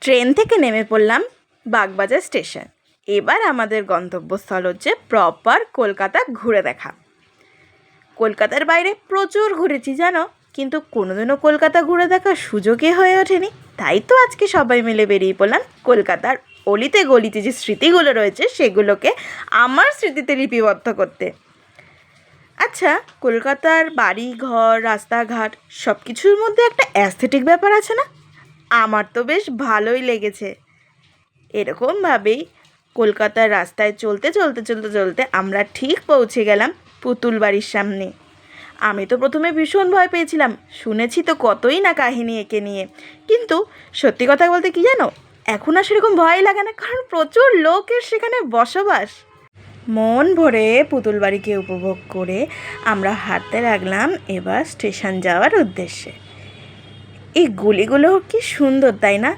Train থেকে নেমে পড়লাম বাগবাজার স্টেশন। এবার আমাদের গন্তব্যস্থল হচ্ছে প্রপার কলকাতা ঘুরে দেখা। কলকাতার বাইরে প্রচুর ঘুরেছি জানো, কিন্তু কোনোদিনও কলকাতা ঘুরে দেখার সুযোগই হয়ে ওঠেনি। তাই তো আজকে সবাই মিলে বেরিয়ে পড়লাম কলকাতার অলিতে গলিতে যে স্মৃতিগুলো রয়েছে সেগুলোকে আমার স্মৃতিতে লিপিবদ্ধ করতে। আচ্ছা, কলকাতার বাড়ি ঘর রাস্তাঘাট সব কিছুর মধ্যে একটা অ্যাস্থেটিক ব্যাপার আছে না? আমার তো বেশ ভালোই লেগেছে। এরকমভাবেই কলকাতার রাস্তায় চলতে চলতে চলতে চলতে আমরা ঠিক পৌঁছে গেলাম পুতুল বাড়ির সামনে। আমি তো প্রথমে ভীষণ ভয় পেয়েছিলাম, শুনেছি তো কতই না কাহিনী একে নিয়ে, কিন্তু সত্যি কথা বলতে কি জানো, এখন আর সেরকম ভয় লাগে না, কারণ প্রচুর লোকের সেখানে বসবাস। মন ভরে পুতুল বাড়িকে উপভোগ করে আমরা হাঁটতে লাগলাম এবার স্টেশন যাওয়ার উদ্দেশ্যে। এই গলিগুলো কি সুন্দর তাই না?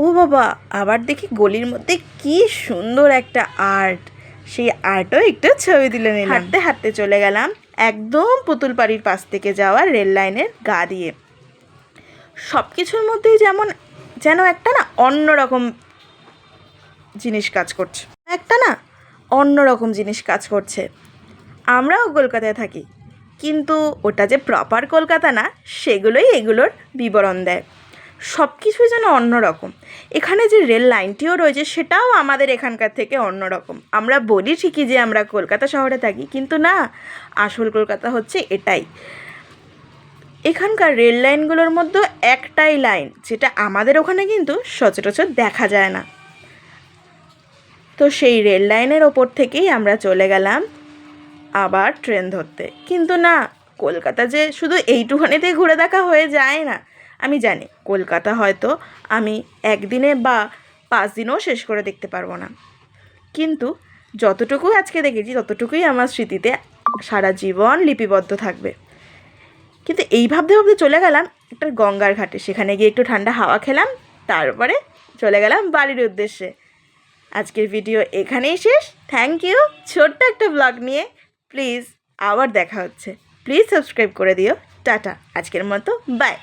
ও বাবা, আবার দেখি গলির মধ্যে কি সুন্দর একটা আর্ট, সেই আর্টও একটু ছবি তুলে নিলাম। হাঁটতে হাঁটতে চলে গেলাম একদম পুতুল বাড়ির পাশ থেকে যাওয়া রেল লাইনের গা দিয়ে। সব কিছুর মধ্যেই যেন একটা না অন্যরকম জিনিস কাজ করছে, অন্যরকম জিনিস কাজ করছে। আমরাও কলকাতায় থাকি, কিন্তু ওটা যে প্রপার কলকাতা না, সেগুলোই এগুলোর বিবরণ দেয়। সব কিছুই যেন অন্যরকম। এখানে যে রেল লাইনটিও রয়েছে সেটাও আমাদের এখানকার থেকে অন্যরকম। আমরা বলি ঠিকই যে আমরা কলকাতা শহরে থাকি, কিন্তু না, আসল কলকাতা হচ্ছে এটাই। এখানকার রেল লাইনগুলোর মধ্যে একটাই লাইন, যেটা আমাদের ওখানে কিন্তু সচরাচর দেখা যায় না। তো সেই রেল লাইনের ওপর থেকেই আমরা চলে গেলাম আবার ট্রেন ধরতে। কিন্তু না, কলকাতা যে শুধু এইটুখানিতেই ঘুরে দেখা হয়ে যায় না। আমি জানি কলকাতা হয়তো আমি একদিনে বা 5 দিনেও শেষ করে দেখতে পারবো না, কিন্তু যতটুকু আজকে দেখেছি ততটুকুই আমার স্মৃতিতে সারা জীবন লিপিবদ্ধ থাকবে। কিন্তু এই ভাবতে ভাবতে চলে গেলাম একটা গঙ্গার ঘাটে, সেখানে গিয়ে একটু ঠান্ডা হাওয়া খেলাম, তারপরে চলে গেলাম বাড়ির উদ্দেশ্যে। আজকের ভিডিও এখানেই শেষ। থ্যাংক ইউ ছোট্ট একটা ব্লগ নিয়ে। প্লিজ আবার দেখা হচ্ছে, প্লিজ সাবস্ক্রাইব করে দিও। টাটা, আজকের মতো বাই।